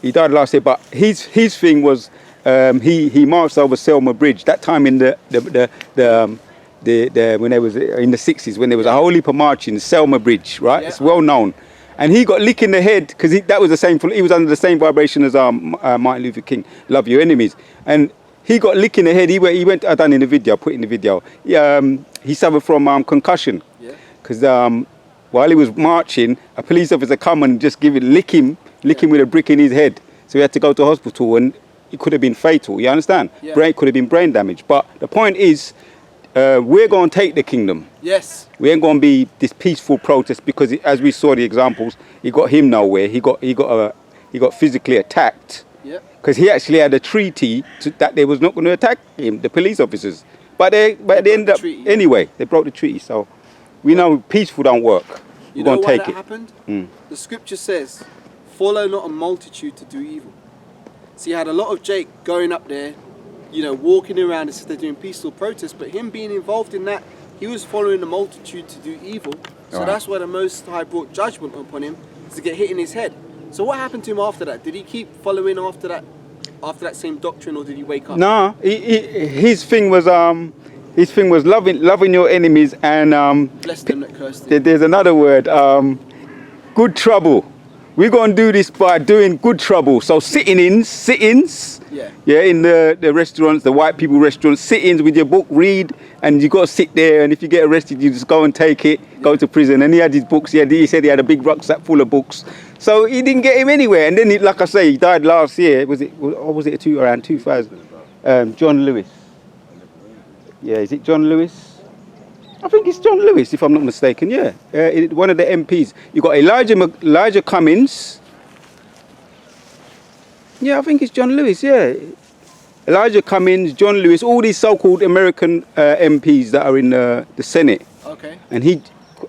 He died last year, but his thing was he marched over Selma Bridge that time in the when they was in the 60s, when there was a whole heap of marching, Selma Bridge, right? It's well known. And he got lick in the head because that was the same. He was under the same vibration as Martin Luther King. Love your enemies. And he got lick in the head. He went. I done in the video. I put in the video. He suffered from concussion. Because while he was marching, a police officer come and just lick him with a brick in his head. So he had to go to hospital, and it could have been fatal. You understand? Could have been brain damage. But the point is, we're going to take the kingdom. Yes. We ain't going to be this peaceful protest because, as we saw the examples, it got him nowhere. He got physically attacked. Because he actually had a treaty that they was not going to attack him, the police officers. But they ended up anyway. They broke the treaty. So we know peaceful don't work. You know why that happened? The scripture says, "Follow not a multitude to do evil." So you had a lot of Jake going up there, walking around as if they're doing peaceful protests, but him being involved in that, he was following the multitude to do evil. So that's why the Most High brought judgment upon him, to get hit in his head. So what happened to him after that? Did he keep following after that same doctrine, or did he wake up? No, his thing was loving your enemies and bless them that cursed him. There's another word, good trouble. We're going to do this by doing good trouble. So sit-ins, in the restaurants, the white people restaurants, sit-ins with your book, read, and you got to sit there, and if you get arrested, you just go and take it, go to prison. And he had his books, he said he had a big rucksack full of books. So he didn't get him anywhere. And then, like I say, he died last year. Was it around 2000? John Lewis. Yeah, is it John Lewis? I think it's John Lewis, if I'm not mistaken, one of the MPs. You got Elijah Cummings. Yeah, I think it's John Lewis, Elijah Cummings, John Lewis, all these so-called American MPs that are in the Senate. Okay. And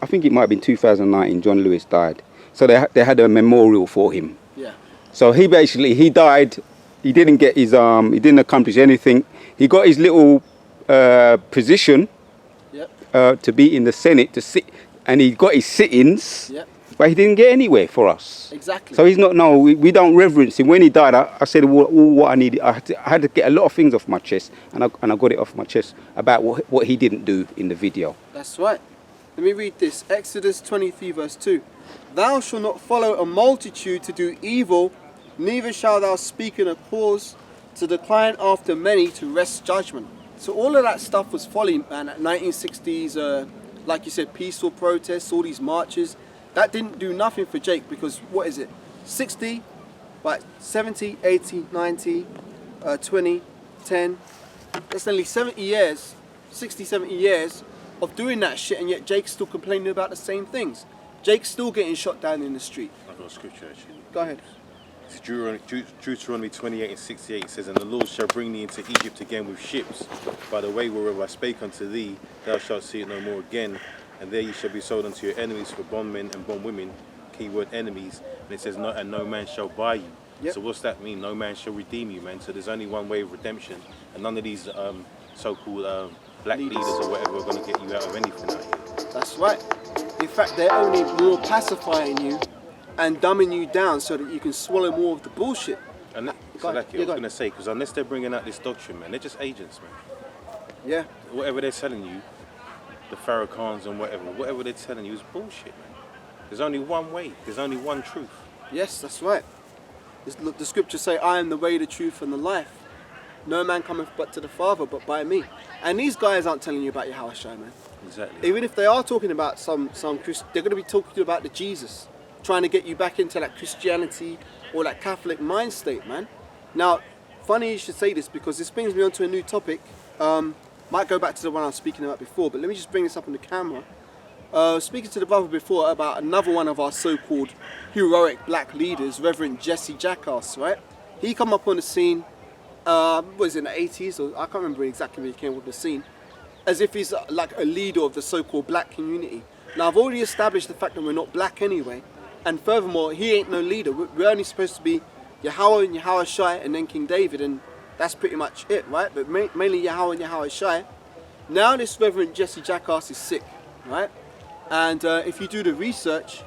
I think it might have been 2019, John Lewis died. So they had a memorial for him. Yeah. So he died, he didn't get his, he didn't accomplish anything. He got his little position. To be in the Senate, to sit, and he got his sit-ins, but he didn't get anywhere for us. Exactly. So he's not. No, we don't reverence him. When he died, I said all what I needed. I had to get a lot of things off my chest, and I got it off my chest about what he didn't do in the video. That's right. Let me read this. Exodus 23 verse 2. Thou shalt not follow a multitude to do evil, neither shalt thou speak in a cause to decline after many to wrest judgment. So all of that stuff was following, man, at 1960s, like you said, peaceful protests, all these marches. That didn't do nothing for Jake because, 60, like 70, 80, 90, 20, 10. That's nearly 70 years, 60, 70 years of doing that shit, and yet Jake's still complaining about the same things. Jake's still getting shot down in the street. I've got a scripture actually. Go ahead. Deuteronomy 28 and 68 says, "And the Lord shall bring thee into Egypt again with ships, by the way whereof I spake unto thee, thou shalt see it no more again, and there ye shall be sold unto your enemies for bondmen and bondwomen," keyword enemies, and it says, "And no man shall buy you." Yep. So what's that mean? No man shall redeem you, man. So there's only one way of redemption, and none of these so-called black leaders or whatever are going to get you out of anything out here. That's right. In fact, they're only more pacifying you and dumbing you down so that you can swallow more of the bullshit. And I was going to say, because unless they're bringing out this doctrine, man, they're just agents, man. Yeah. Whatever they're telling you, the Farrakhan's and whatever they're telling you is bullshit, man. There's only one way. There's only one truth. Yes, that's right. The scriptures say, "I am the way, the truth, and the life. No man cometh but to the Father, but by me." And these guys aren't telling you about Yahweh Shai, man. Exactly. Even if they are talking about some they're going to be talking about the Jesus, trying to get you back into that Christianity or that Catholic mind state, man. Now, funny you should say this because this brings me on to a new topic. Might go back to the one I was speaking about before, but let me just bring this up on the camera. Speaking to the brother before about another one of our so-called heroic black leaders, Reverend Jesse Jackass, right? He come up on the scene, was in the 80s, or I can't remember exactly when he came up on the scene, as if he's like a leader of the so-called black community. Now, I've already established the fact that we're not black anyway, and furthermore, he ain't no leader. We're only supposed to be Yahweh and Yahweh Shai and then King David, and that's pretty much it, right? But mainly Yahweh and Yahweh Shai. Now this Reverend Jesse Jackass is sick, right? And if you do the research,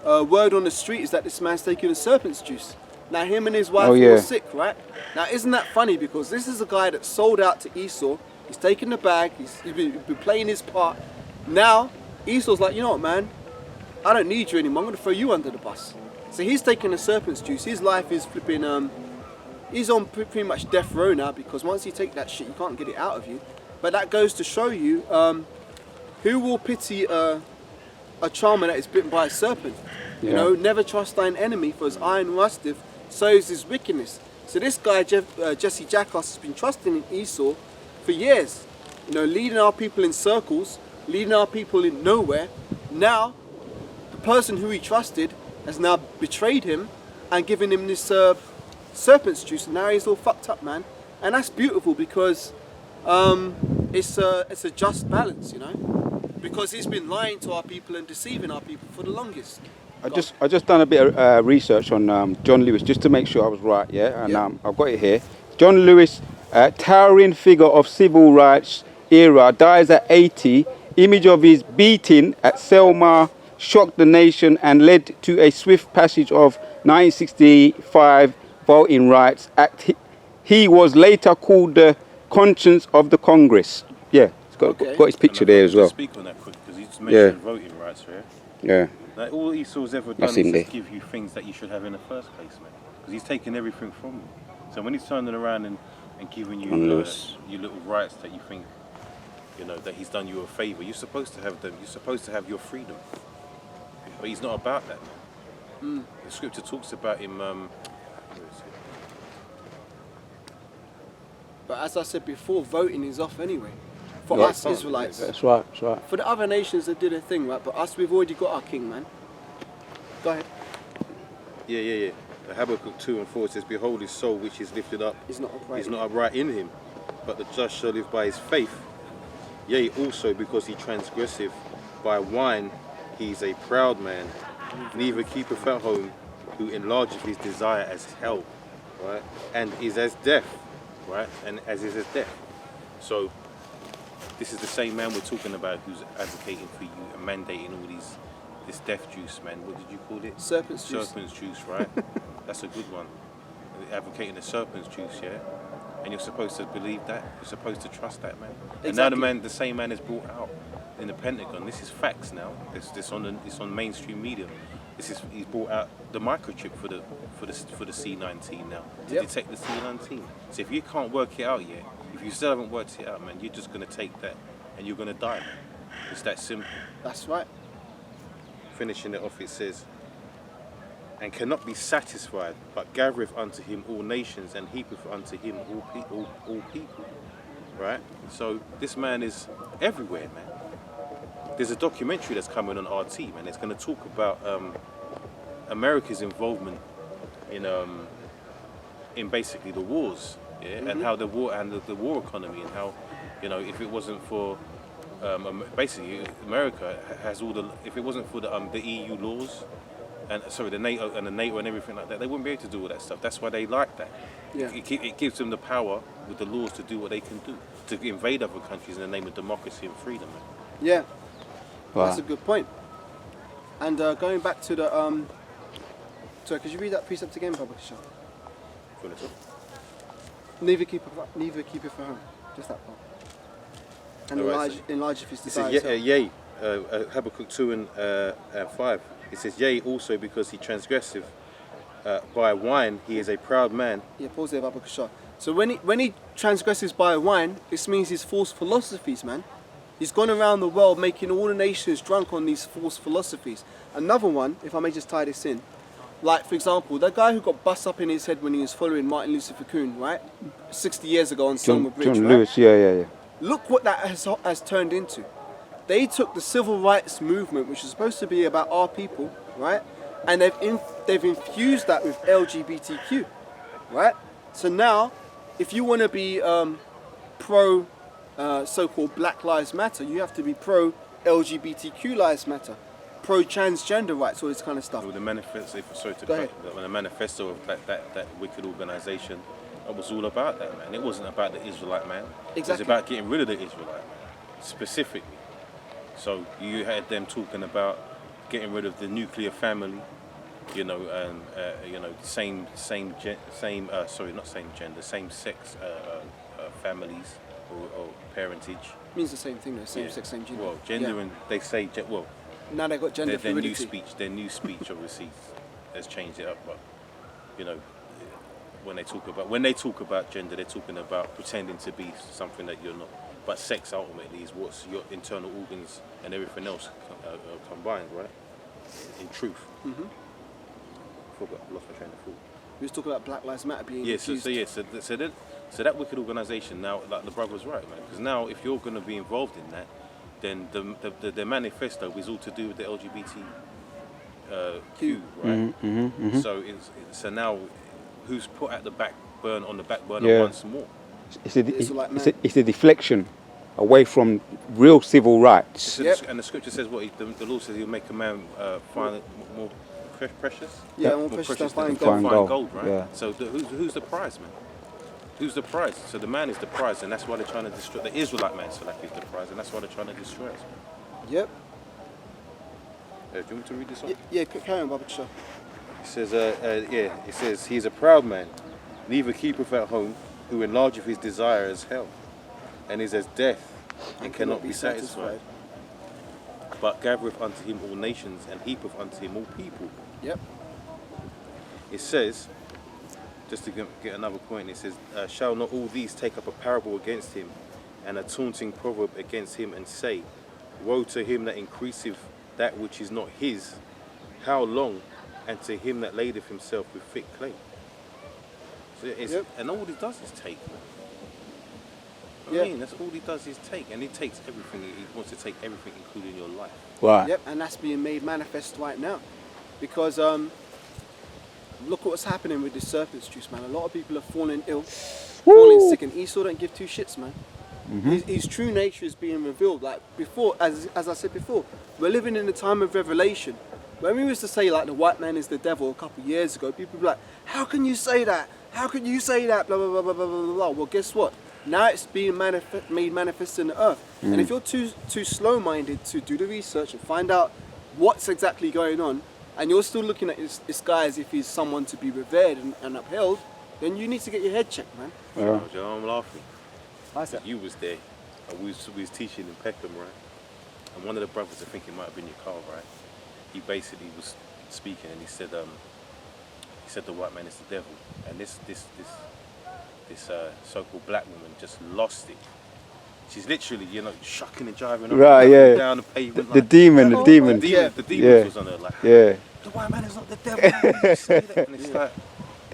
word on the street is that this man's taking a serpent's juice. Now him and his wife Oh, yeah. were sick, right? Now isn't that funny, because this is a guy that sold out to Esau. He's taken the bag. He's been playing his part. Now Esau's like, you know what, man? I don't need you anymore. I'm going to throw you under the bus. So he's taking the serpent's juice. His life is flipping. He's on pretty much death row now, because once you take that shit, you can't get it out of you. But that goes to show you, who will pity a charmer that is bitten by a serpent? You Yeah. know, never trust thine enemy, for as iron rusteth, so is his wickedness. So this guy, Jesse Jackass, has been trusting in Esau for years. You know, leading our people in circles, leading our people in nowhere. Now, the person who he trusted has now betrayed him and given him this serpent's juice, and now he's all fucked up, man. And that's beautiful, because it's a just balance, you know, because he's been lying to our people and deceiving our people for the longest. I just done a bit of research on John Lewis, just to make sure I was right, yeah? And Yeah. I've got it here. John Lewis, towering figure of civil rights era, dies at 80. Image of his beating at Selma shocked the nation and led to a swift passage of 1965 Voting Rights Act. He was later called the conscience of the Congress. Yeah, it's got, Okay. got his picture there as well. Speak on that quick, because he's mentioned voting rights, right? Yeah. Like, all Esau's ever done That's is in there. just give you things that you should have in the first place, man. Because he's taken everything from you. So when he's turning around and giving you Unless- your little rights that you think, you know, that he's done you a favour, you're supposed to have them. You're supposed to have your freedom. But he's not about that, man. The scripture talks about him. Where is it? But as I said before, voting is off anyway. For Yeah, us Israelites. That's right, that's right. For the other nations that do their thing, right? But us, we've already got our king, man. Go ahead. Yeah. Habakkuk 2:4 says, "Behold, his soul which is lifted up He's not upright. is not upright in him, but the just shall live by his faith. Yea, also because he transgresseth by wine, he is a proud man, neither keepeth at home, who enlargeth his desire as hell, right? And is as death, right? And as is as death." So this is the same man we're talking about, who's advocating for you and mandating all this death juice, man. What did you call it? Serpent's juice. Serpent's juice, right? That's a good one. Advocating the serpent's juice, yeah? And you're supposed to believe that. You're supposed to trust that, man. And now the same man is brought out in the Pentagon. This is facts now. It's on mainstream media. He's brought out the microchip for the C-19 now to Yep. detect the C-19. So if you can't work it out yet, if you still haven't worked it out, man, you're just gonna take that and you're gonna die, man. It's that simple. That's right. Finishing it off, it says, "And cannot be satisfied, but gathereth unto him all nations, and heapeth unto him all people." Right? So this man is everywhere, man. There's a documentary that's coming on RT, man. It's going to talk about America's involvement in basically the wars, yeah, and how the war economy, and how, you know, if it wasn't for basically America has all the, if it wasn't for the EU laws and the NATO and everything like that, they wouldn't be able to do all that stuff. That's why they like that. Yeah. It gives them the power with the laws to do what they can do, to invade other countries in the name of democracy and freedom, man. Yeah. Wow. That's a good point. And going back to the sorry, could you read that precept again, Baba Kishan? Neither keep it for home. Just that part. And enlarge if his It desires. says, yea, Habakkuk 2 and 5. It says, "Yea, also because he transgresseth by wine, he is a proud man." Yeah, pause there, Baba Kishan. So when he transgresses by wine, this means his false philosophies, man. He's gone around the world making all the nations drunk on these false philosophies. Another one, if I may just tie this in, like for example, that guy who got bust up in his head when he was following Martin Luther King, right? 60 years ago on Selma Bridge, John right? Lewis, yeah. Look what that has turned into. They took the civil rights movement, which is supposed to be about our people, right? And they've infused that with LGBTQ, right? So now, if you want to be pro so-called Black Lives Matter, you have to be pro LGBTQ Lives Matter, pro transgender rights, all this kind of stuff. Well, the manifesto, the manifesto of that wicked organisation, it was all about that, man. It wasn't about the Israelite man. Exactly. It was about getting rid of the Israelite man, specifically. So you had them talking about getting rid of the nuclear family, you know, same sex families or parentage. Means the same thing though, same sex, same gender. Well, gender and they say now they got gender their fluidity. Their new speech obviously has changed it up, but you know, when they talk about gender, they're talking about pretending to be something that you're not. But sex ultimately is what's your internal organs and everything else combined, right? In truth. Mm-hmm. I lost my train of thought. We was talking about Black Lives Matter being So that wicked organisation now, like the brother's right, man. Because now, if you're going to be involved in that, then the manifesto is all to do with the LGBT Q, right? So now, who's put at the back burner once more? It's a deflection away from real civil rights. And the scripture says what? The law says he'll make a man find it more precious. Yeah, more precious than fine gold, right? Yeah. So who's the prize, man? Who's the prize? So the man is the prize, and that's why they're trying to destroy the Israelite man. So that is the prize, and that's why they're trying to destroy us. Yep. Do you want me to read this one? Yeah, carry on, Baba Shaw. It says, it says, he is a proud man, neither keepeth at home, who enlargeth his desire as hell, and is as death, and cannot be satisfied. But gathereth unto him all nations, and heapeth unto him all people. Yep. It says, just to get another point, it says, shall not all these take up a parable against him, and a taunting proverb against him, and say, woe to him that increaseth that which is not his, how long, and to him that ladeth himself with thick clay. So and all he does is take. I mean, that's all he does is take, and he takes everything. He wants to take everything, including your life. Right. Yep, and that's being made manifest right now, because look at what's happening with this serpent's juice, man. A lot of people are falling ill, falling sick, and Esau don't give two shits, man. His true nature is being revealed. Like before, as I said before, we're living in a time of revelation. When we used to say like the white man is the devil a couple of years ago, people would be like, how can you say that? How can you say that? Blah, blah, blah, blah, blah, blah, blah. Well, guess what? Now it's being made manifest in the earth. And if you're too slow-minded to do the research and find out what's exactly going on, and you're still looking at this guy as if he's someone to be revered and upheld, then you need to get your head checked, man. Yeah. I'm laughing. How's that? You was there, and we was teaching in Peckham, right? And one of the brothers, I think it might have been your car, right? He basically was speaking, and he said the white man is the devil, and this so-called black woman just lost it. She's literally, shucking and jiving up down the pavement. The demon. The demon was on her, like, the white man is not the devil. You say that? And it's like,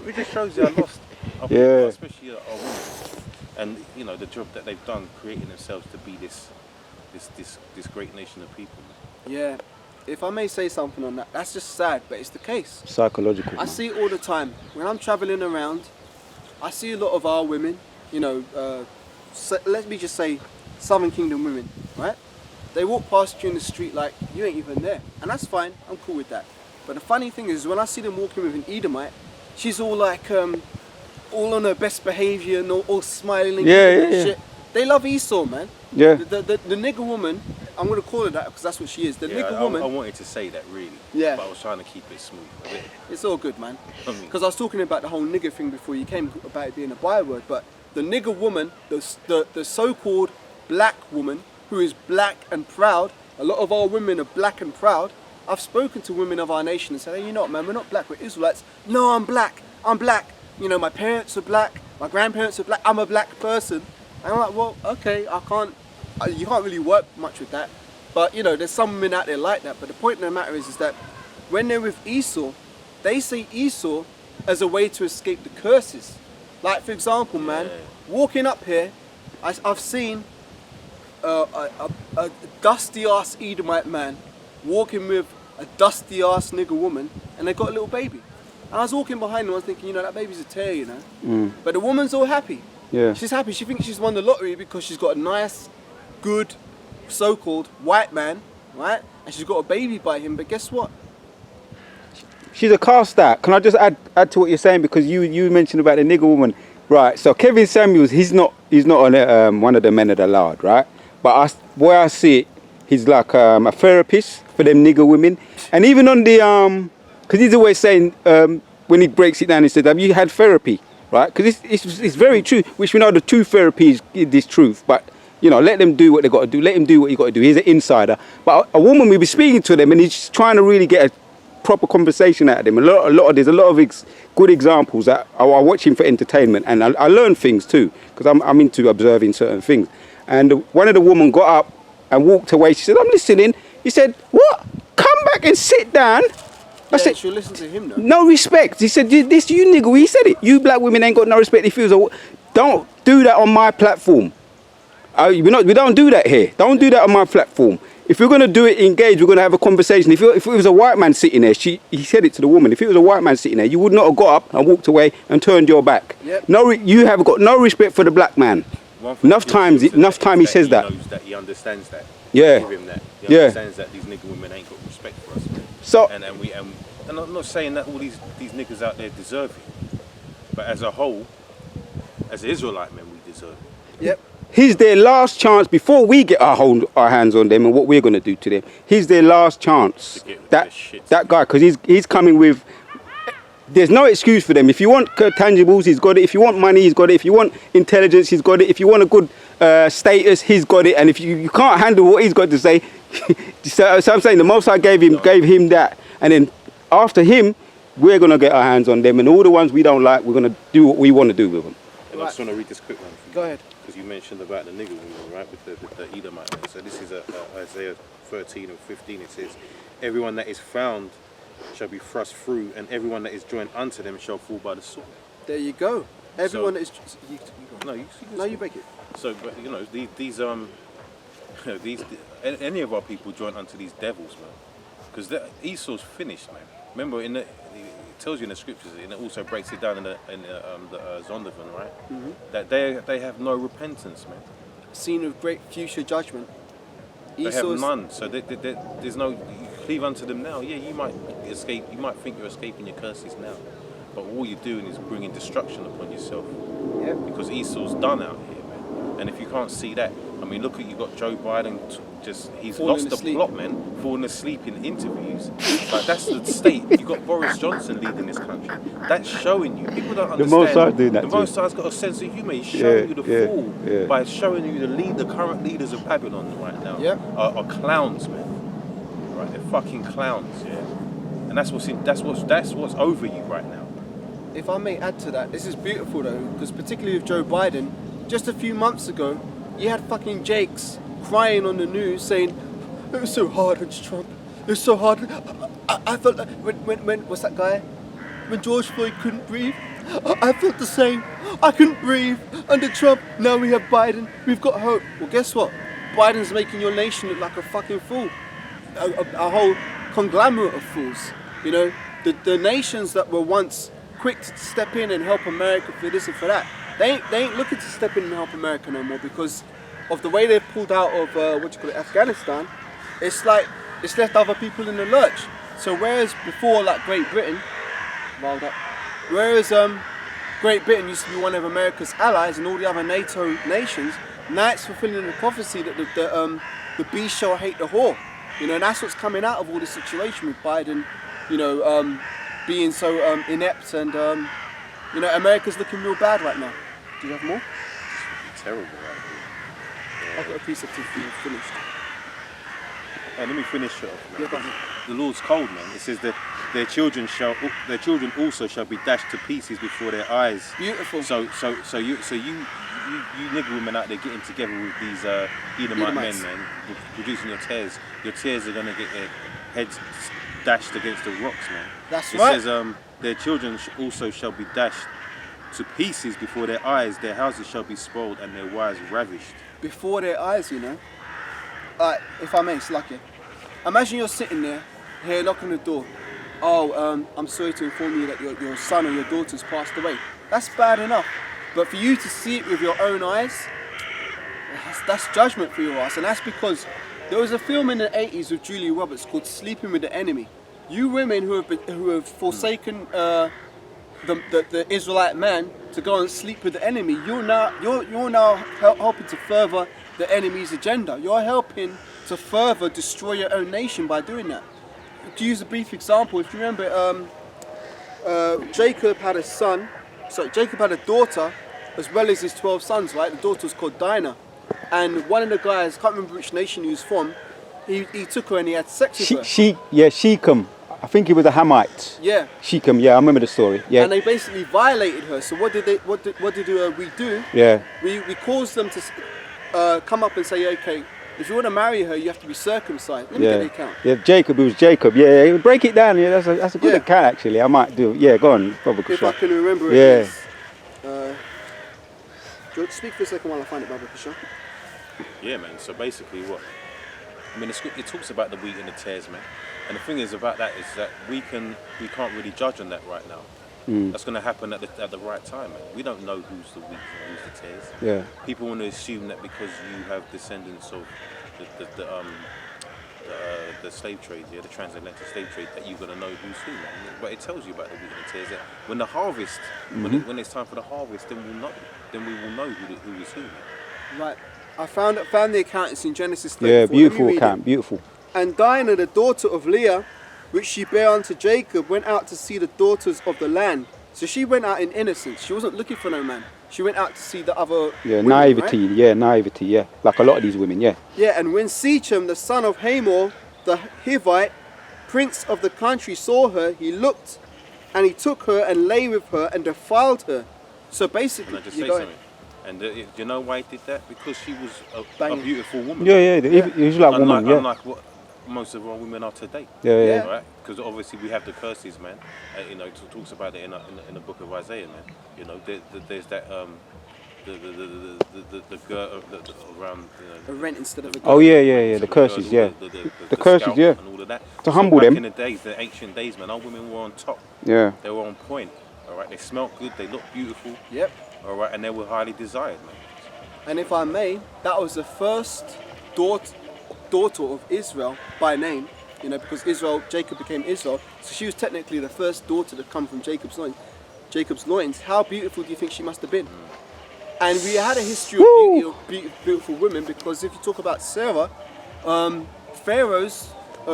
it just shows you how lost our people are, especially our women. And the job that they've done, creating themselves to be this great nation of people. Yeah. If I may say something on that, that's just sad, but it's the case. Psychological. I see it all the time. When I'm traveling around, I see a lot of our women, let me just say Southern Kingdom women, right? They walk past you in the street like you ain't even there. And that's fine, I'm cool with that. But the funny thing is when I see them walking with an Edomite, she's all like, all on her best behaviour and all smiling and shit. They love Esau, man. Yeah. The nigger woman, I'm going to call her that because that's what she is. The nigger woman. I wanted to say that really. Yeah. But I was trying to keep it smooth. It's all good, man. Because I was talking about the whole nigger thing before you came, about it being a byword. But the nigger woman, the so-called black woman who is black and proud, a lot of our women are black and proud. I've spoken to women of our nation and said, hey, you know what, man, we're not black, we're Israelites. No, I'm black. My parents are black, my grandparents are black, I'm a black person. And I'm like, well, okay, you can't really work much with that. But, there's some women out there like that. But the point of the matter is that when they're with Esau, they see Esau as a way to escape the curses. Like, for example, man, walking up here, I've seen a dusty-ass Edomite man walking with a dusty-ass nigger woman, and they got a little baby. And I was walking behind them, I was thinking, that baby's a tear, But the woman's all happy. Yeah. She's happy. She thinks she's won the lottery because she's got a nice, good, so-called white man, right? And she's got a baby by him. But guess what? She's a cast out. Can I just add to what you're saying, because you mentioned about the nigger woman, right? So Kevin Samuels, he's not one of the men of the Lord, right? But where I see it, he's like a therapist for them nigger women, and even on the because he's always saying, when he breaks it down, he says, have you had therapy? Right? Because it's very true, which we know the true therapy is this truth. But, you know, let them do what they got to do. Let him do what he got to do. He's an insider. But a woman, we be speaking to them, and he's trying to really get a proper conversation out of them. There's a lot of good examples that I watch him for entertainment, and I learn things too, because I'm into observing certain things. And one of the women got up and walked away. She said, I'm listening. He said, what? Come back and sit down. I said, she'll listen to him, though. No respect. He said, this you nigga. He said it. You black women ain't got no respect. If don't do that on my platform. We don't do that here. Don't do that on my platform. If we're going to do it, engage, we're going to have a conversation. If it was a white man sitting there, he said it to the woman. If it was a white man sitting there, you would not have got up and walked away and turned your back. Yep. No, you have got no respect for the black man. Enough time he says that. He knows that. He understands that. Yeah. Give him that. He understands that these nigger women ain't got respect for us. So, and I'm not saying that all these niggas out there deserve it, but as a whole, as Israelite men, we deserve it. Yep. Here's their last chance before we get our hands on them and what we're going to do to them. Here's their last chance. That guy, because he's coming with. There's no excuse for them. If you want tangibles, he's got it. If you want money, he's got it. If you want intelligence, he's got it. If you want a good status, he's got it. And if you can't handle what he's got to say, so I'm saying the Most High gave him that. And then after him, we're going to get our hands on them. And all the ones we don't like, we're going to do what we want to do with them. And I just want to read this quick one. Go ahead. Because you mentioned about the nigger women, right, with the Edomite men. So this is Isaiah 13 and 15. It says, everyone that is found shall be thrust through, and everyone that is joined unto them shall fall by the sword. There you go. Everyone that is... You break it. So, but you know, these any of our people joined unto these devils, man. Because Esau's finished, man. Remember, it tells you in the scriptures, and it also breaks it down in the Zondervan, right? Mm-hmm. That they have no repentance, man. Scene of great future judgment. They have none. So there's no. You cleave unto them now. Yeah, you might escape. You might think you're escaping your curses now, but all you're doing is bringing destruction upon yourself. Yeah. Because Esau's done out here, man. And if you can't see that, I mean, look at you got Joe Biden. He's lost the plot, man. Falling asleep in interviews. Like that's the state. You got Boris Johnson leading this country. That's showing you. People don't understand. The Most High doing that. The Most High's got a sense of humour. He's showing you the fall by showing you the current leaders of Babylon right now are clowns, man. Right, they're fucking clowns, yeah. And that's what's over you right now. If I may add to that, this is beautiful though, because particularly with Joe Biden, just a few months ago, you had fucking Jakes crying on the news saying, it was so hard against Trump. It was so hard. I felt like when what's that guy? When George Floyd couldn't breathe, I felt the same. I couldn't breathe under Trump. Now we have Biden. We've got hope. Well, guess what? Biden's making your nation look like a fucking fool. A whole conglomerate of fools. You know, the nations that were once quick to step in and help America for this and for that, they ain't looking to step in and help America no more because of the way they've pulled out of Afghanistan. It's like it's left other people in the lurch. So whereas before, like Great Britain, Great Britain used to be one of America's allies and all the other NATO nations, now it's fulfilling the prophecy that the beast shall hate the whore. You know, and that's what's coming out of all this situation with Biden, you know, being so inept and, you know, America's looking real bad right now. Do you have more? It's terrible right here. I've got a piece of tissue finished. Let me finish it off. Yeah, the Lord's cold, man. It says that their children also shall be dashed to pieces before their eyes. Beautiful. So you nigger women out there getting together with these Edomite men, man, producing your tears. Your tears are gonna get their heads dashed against the rocks, man. That's right. It says their children also shall be dashed to pieces before their eyes. Their houses shall be spoiled and their wives ravished. Before their eyes, you know. If I may, it's lucky. Imagine you're sitting there, here knocking the door. Oh, I'm sorry to inform you that your son or your daughter's passed away. That's bad enough. But for you to see it with your own eyes, that's judgment for your ass. And that's because there was a film in the 80s with Julia Roberts called Sleeping with the Enemy. You women who have forsaken the Israelite man to go and sleep with the enemy, you're now helping to further the enemy's agenda. You're helping to further destroy your own nation by doing that. to use a brief example, if you remember, Jacob had a son. So Jacob had a daughter, as well as his 12 sons. Right, the daughter was called Dinah, and one of the guys, can't remember which nation he was from, he took her and he had sex with her. Shechem. I think he was a Hamite. Yeah. Shechem. Yeah, I remember the story. Yeah. And they basically violated her. So what did we do? Yeah. We caused them to come up and say, okay, if you want to marry her, you have to be circumcised. Let me get the account. Yeah, Jacob. It was Jacob. Yeah. Break it down. Yeah, that's a good account actually. I might do. Yeah, go on, Brother If I Kusha. can remember it. Yeah. George, speak for a second while I find it, Brother Kusha. Yeah, man. So basically, what? I mean, it talks about the wheat and the tares, man. And the thing is about that is that we can't really judge on that right now. That's going to happen at the right time, man. We don't know who's the wheat and who's the tares. Yeah. People want to assume that because you have descendants of the slave trade, the transatlantic slave trade, that you're going to know who's who, man. But it tells you about the wheat and the tares. That when the harvest, when it's time for the harvest, then we'll know. Then we will know who is who. Right. I found the account. It's in Genesis 34. Yeah, beautiful account. Beautiful. And Dinah, the daughter of Leah, which she bare unto Jacob, went out to see the daughters of the land. So she went out in innocence. She wasn't looking for no man. She went out to see the other women, Naivety. right? Yeah, naivety. Yeah, like a lot of these women. Yeah. Yeah, and when Shechem, the son of Hamor, the Hivite, prince of the country, saw her, he looked, and he took her and lay with her and defiled her. So basically, Can I just say something? And you know why he did that? Because she was a beautiful woman. Yeah. The Israelite woman. Yeah. Unlike what most of our women are today. Yeah. Right? Because obviously we have the curses, man. It talks about it in the book of Isaiah, man. You know, there's that the girl around. a rent instead of a Oh yeah. The curses. Yeah. The curses. Yeah. And all of that. To humble back them. in the days, the ancient days, man, our women were on top. Yeah. They were on point. All right. They smelled good. They looked beautiful. Yep. All right, and they were highly desired, man. And if I may, that was the first daughter of Israel by name, because Jacob became Israel. So she was technically the first daughter to come from Jacob's loins. How beautiful do you think she must have been? And we had a history of beautiful women, because if you talk about Sarah, Pharaoh's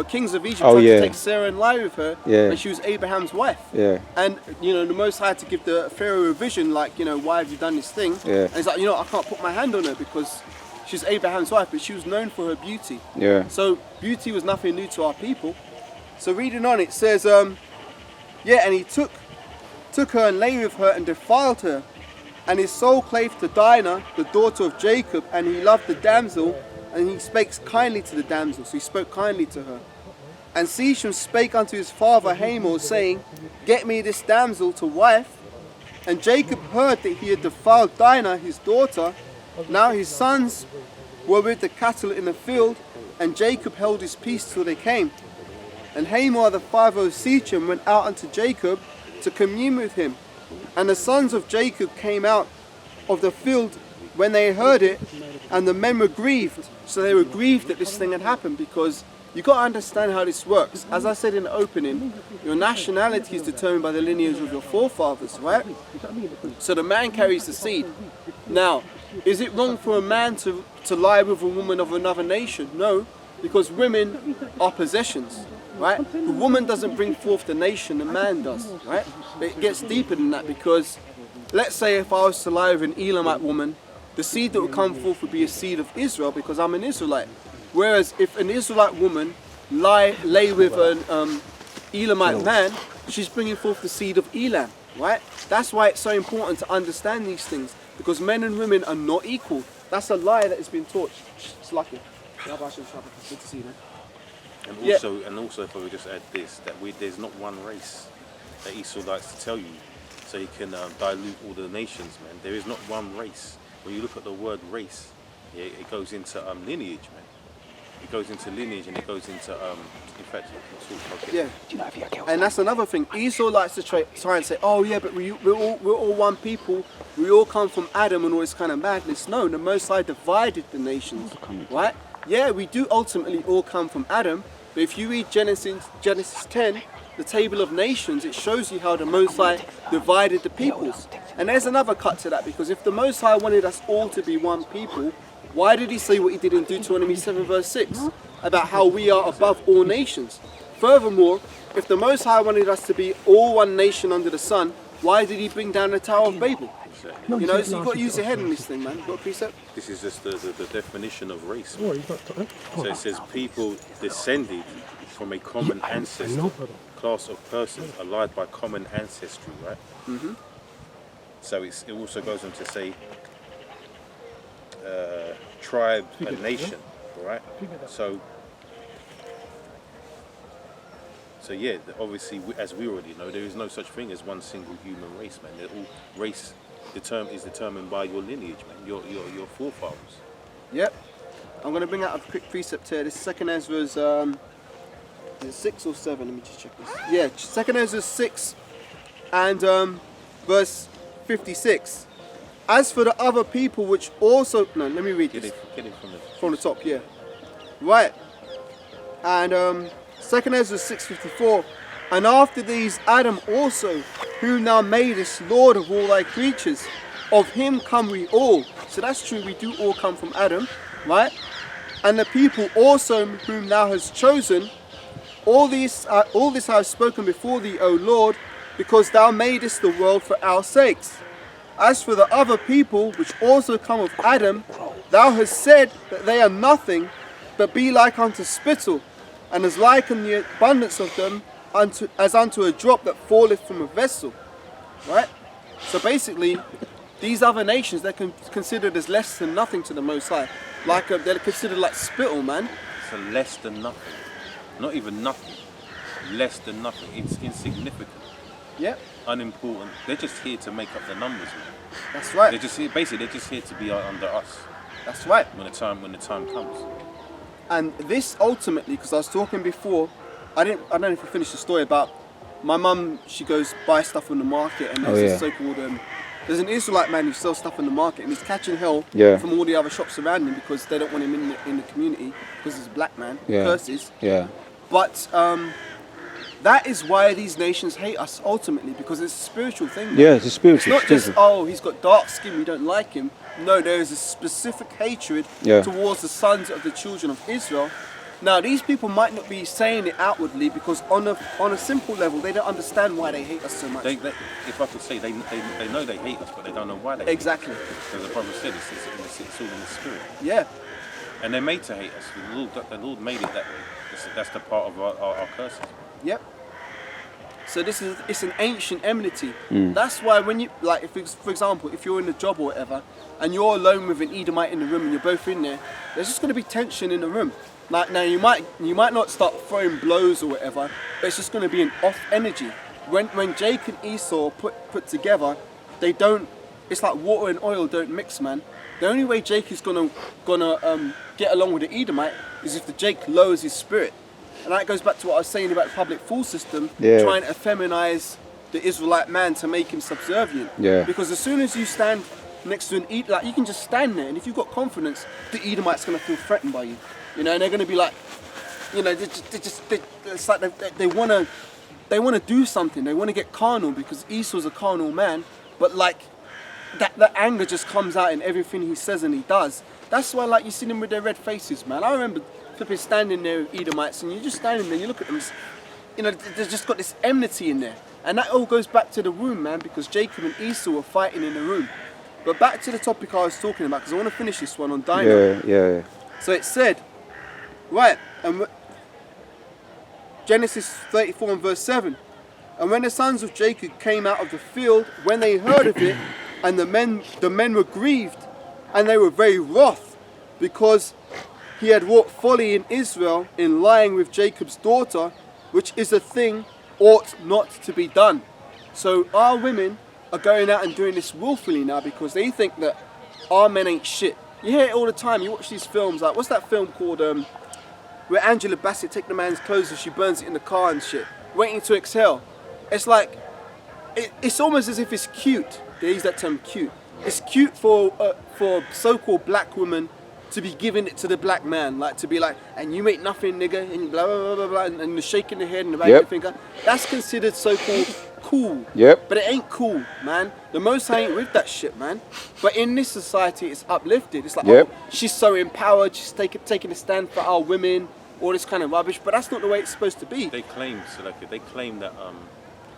kings of Egypt tried to take Sarah and lie with her, and she was Abraham's wife. Yeah. And the Most High had to give the Pharaoh a vision, like, why have you done this thing? Yeah. And he's like, I can't put my hand on her because she's Abraham's wife, but she was known for her beauty. Yeah. So beauty was nothing new to our people. So reading on, it says, and he took her and lay with her and defiled her. And his soul clave to Dinah, the daughter of Jacob, and he loved the damsel, and he spake kindly to the damsel. So he spoke kindly to her. And Shechem spake unto his father Hamor, saying, Get me this damsel to wife. And Jacob heard that he had defiled Dinah, his daughter. Now his sons were with the cattle in the field, and Jacob held his peace till they came. And Hamor, the father of Shechem, went out unto Jacob to commune with him. And the sons of Jacob came out of the field when they heard it, and the men were grieved. So they were grieved that this thing had happened, because you got to understand how this works. As I said in the opening, your nationality is determined by the lineage of your forefathers, right? So the man carries the seed. Now, is it wrong for a man to lie with a woman of another nation? No, because women are possessions, right? The woman doesn't bring forth the nation, the man does, right? It gets deeper than that, because let's say if I was to lie with an Elamite woman, the seed that would come forth would be a seed of Israel, because I'm an Israelite. Whereas if an Israelite woman lay with an Elamite man, she's bringing forth the seed of Elam, right? That's why it's so important to understand these things, because men and women are not equal. That's a lie that has been taught. It's lucky. Good to see you, man. And also, if I would just add this, that there's not one race that Esau likes to tell you, so he can dilute all the nations, man. There is not one race. When you look at the word race, it goes into lineage, man. It goes into lineage, and it goes into in fact, you can talk about it. Yeah. And that's another thing. Esau likes to try and say, oh yeah, but we're all one people. We all come from Adam and all this kind of madness. No, the Most High divided the nations, right? Yeah, we do ultimately all come from Adam, but if you read Genesis 10, the table of nations, it shows you how the Most High divided the peoples. And there's another cut to that, because if the Most High wanted us all to be one people, why did he say what he did in Deuteronomy 7 verse 6 about how we are above all nations? Furthermore, if the Most High wanted us to be all one nation under the sun, why did he bring down the Tower of Babel? Exactly. You know, so you've got to use your head in this thing, man. You've got a precept? This is just the definition of race. So it says people descended from a common ancestor, class of persons allied by common ancestry, right? Mm-hmm. So it also goes on to say tribe and nation, right? So yeah, obviously, as we already know, there is no such thing as one single human race, man. They're all race is determined by your lineage, man, your forefathers. Yep. I'm going to bring out a quick precept here. This is 2nd Ezra's, is it 6 or 7? Let me just check this. Yeah, 2nd Ezra 6 and verse 56. As for the other people which also... No, let me read this. Get it from the top, yeah. Right. And 2nd Ezra 6:54. And after these Adam also, whom thou madest Lord of all thy creatures, of him come we all. So that's true, we do all come from Adam, right? And the people also whom thou hast chosen, all this I have spoken before thee, O Lord, because thou madest the world for our sakes. As for the other people which also come of Adam, thou hast said that they are nothing, but be like unto spittle, and as like in the abundance of them as unto a drop that falleth from a vessel. Right? So basically, these other nations, they're considered as less than nothing to the Most High. Like they're considered like spittle, man. So less than nothing. Not even nothing. Less than nothing. It's insignificant. Yep. Unimportant. They're just here to make up the numbers, man. That's right. They're just here, basically, they're just here to be under us. That's right. When the time comes. And this ultimately, because I was talking before, I don't know if I finished the story about my mum. She goes buy stuff on the market, and there's this so-called there's an Israelite man who sells stuff in the market, and he's catching hell from all the other shops around him because they don't want him in the community because he's a black man. Curses. Yeah. But that is why these nations hate us ultimately, because it's a spiritual thing. Man. Yeah, it's a spiritual. It's not just, oh, he's got dark skin, we don't like him. No, there is a specific hatred towards the sons of the children of Israel. Now, these people might not be saying it outwardly because on a simple level, they don't understand why they hate us so much. If I could say, they know they hate us, but they don't know why they hate us. Exactly. As the prophet said, it's all in the spirit. Yeah. And they're made to hate us. The Lord made it that way. That's the part of our curses. Yep. So it's an ancient enmity. That's why when you, like, if for example, if you're in a job or whatever, and you're alone with an Edomite in the room and you're both in there, there's just going to be tension in the room. Like, now you might not start throwing blows or whatever, but it's just going to be an off energy. When Jake and Esau put together, they don't. It's like water and oil don't mix, man. The only way Jake is gonna get along with the Edomite is if the Jake lowers his spirit. And that goes back to what I was saying about the public fool system, trying to feminize the Israelite man to make him subservient. Yeah. Because as soon as you stand next to an Edomite, like, you can just stand there, and if you've got confidence, the Edomite's going to feel threatened by you. You know, and they're going to be like, you know, it's like they want to do something. They want to get carnal because Esau's a carnal man, but like that anger just comes out in everything he says and he does. That's why, like, you see them with their red faces, man. I remember flipping standing there with Edomites, and you're just standing there, you look at them, you know, they've just got this enmity in there. And that all goes back to the womb, man, because Jacob and Esau were fighting in the room. But back to the topic I was talking about, because I want to finish this one on Dino. Yeah. So it said, right, and Genesis 34 and verse 7. And when the sons of Jacob came out of the field, when they heard of it, and the men were grieved, and they were very wroth, because he had wrought folly in Israel in lying with Jacob's daughter, which is a thing ought not to be done. So our women are going out and doing this willfully now because they think that our men ain't shit. You hear it all the time. You watch these films, like, what's that film called, where Angela Bassett take the man's clothes and she burns it in the car and shit, Waiting to Exhale. It's like, it's almost as if it's cute. They use that term, cute. It's cute for so-called black women to be giving it to the black man, like to be like, and you ain't nothing, nigga, and blah blah blah blah, and shaking the head and the back of the finger. That's considered so-called cool. But it ain't cool, man. The Most High ain't with that shit, man. But in this society, it's uplifted. It's like, oh, she's so empowered. She's taking a stand for our women. all this kind of rubbish. But that's not the way it's supposed to be. They claim, Selected, they claim that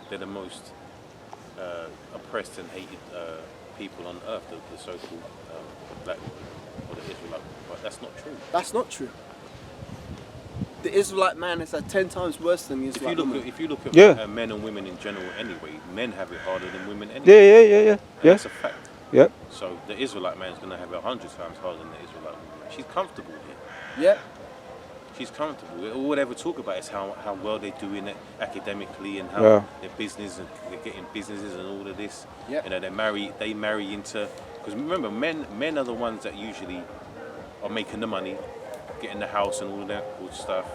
they're the most oppressed and hated people on earth, the so-called black or the Israelite. But that's not true. That's not true. The Israelite man is 10 times worse than the Israelite woman. If you look at Yeah. men and women in general anyway, men have it harder than women anyway. Yeah. And Yeah. that's a fact. Yeah. So the Israelite man is going to have it 100 times harder than the Israelite woman. She's comfortable here. Yeah. She's comfortable. All they ever talk about is how well they're doing it academically and how their business and they're getting businesses and all of this. Yeah. You know, they marry into, because remember, men are the ones that usually are making the money, getting the house and all of that good stuff.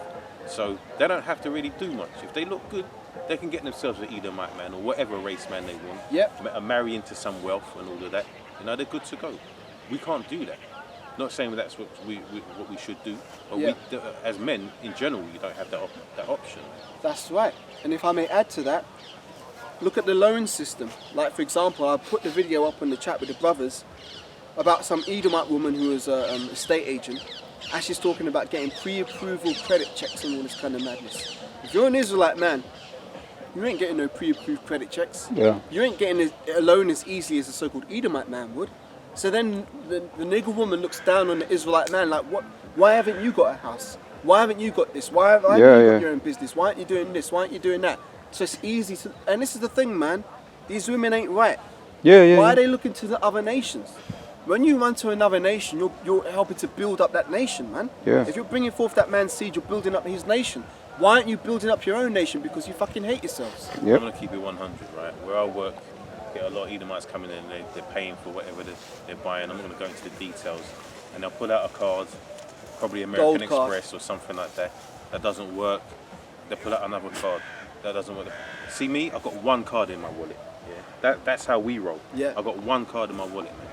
So they don't have to really do much. If they look good, they can get themselves an Edomite man or whatever race man they want. Yep. Marry into some wealth and all of that. You know, they're good to go. We can't do that. Not saying that's what we should do, but Yeah. as men in general, you don't have that option. That's right. And if I may add to that, look at the loan system. Like, for example, I put the video up on the chat with the brothers about some Edomite woman who was an estate agent, and she's talking about getting pre-approval credit checks and all this kind of madness. If you're an Israelite man, you ain't getting no pre-approved credit checks. Yeah. You ain't getting a loan as easily as a so-called Edomite man would. So then the nigger woman looks down on the Israelite man like, what? Why haven't you got a house? Why haven't you got this? Why haven't you got your own business? Why aren't you doing this? Why aren't you doing that? So it's easy to, and this is the thing, man. These women ain't right. Yeah. Why are they looking to the other nations? When you run to another nation, you're helping to build up that nation, man. Yeah. If you're bringing forth that man's seed, you're building up his nation. Why aren't you building up your own nation? Because you fucking hate yourselves. I'm Yep. going to keep it 100, right? Where I work, get a lot of Edomites coming in, they're paying for whatever they're buying. I'm not going to go into the details. And they'll pull out a card, probably American Gold card. Express or something like that. That doesn't work. They pull out another card. That doesn't work. See me? I've got one card in my wallet. Yeah. That's how we roll. Yeah. I've got one card in my wallet, man.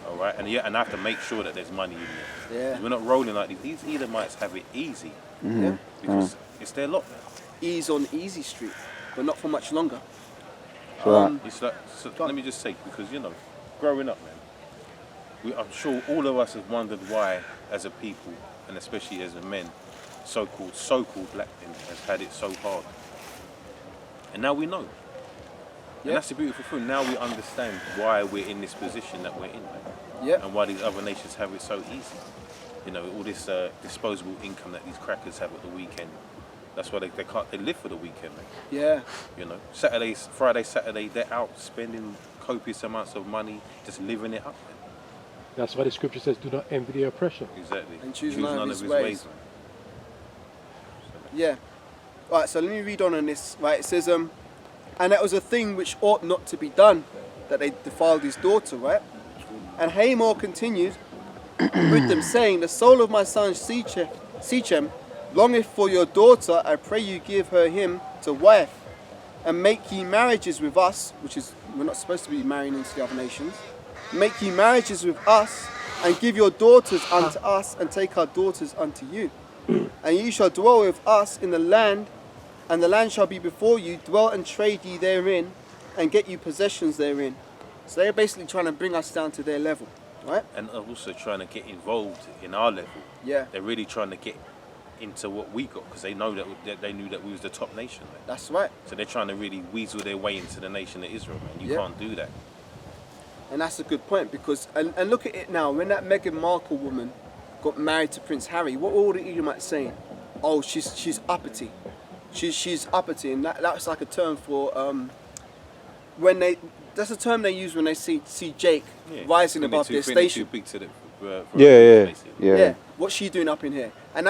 All right, and I have to make sure that there's money in there. Yeah. We're not rolling like these. These Edomites have it easy Yeah. because it's their lot. Ease on easy street, but not for much longer. It's like, so let me just say, because you know, growing up, man, I'm sure all of us have wondered why, as a people, and especially as a men, so-called black men, has had it so hard. And now we know. And that's the beautiful thing. Now we understand why we're in this position that we're in, man. Yeah. And why these other nations have it so easy. You know, all this disposable income that these crackers have at the weekend. That's why they live for the weekend, man. Yeah. You know, Friday, Saturday, they're out spending copious amounts of money, just living it up, man. That's why the scripture says, do not envy the oppressor. Exactly. And choose none of his man. ways. Yeah. Right, so let me read on this. Right, it says, and that was a thing which ought not to be done, that they defiled his daughter, right? And Hamor continued with them, saying, the soul of my son Sechem longeth for your daughter, I pray you give her him to wife, and make ye marriages with us, which is, we're not supposed to be marrying into the other nations, make ye marriages with us, and give your daughters unto us, and take our daughters unto you. And ye shall dwell with us in the land, and the land shall be before you, dwell and trade ye therein, and get you possessions therein. So they're basically trying to bring us down to their level, right? And also trying to get involved in our level. Yeah. They're really trying to get into what we got, because they know that they knew that we was the top nation, man. That's right. So they're trying to really weasel their way into the nation of Israel, man. You Yeah. can't do that. And that's a good point, because, and look at it now, when that Meghan Markle woman got married to Prince Harry, what were all the Edomites saying? Oh, she's uppity. She's uppity, and that's like a term for that's a term they use when they see Jake rising When they're above their too station. big to the, Yeah. What's she doing up in here? And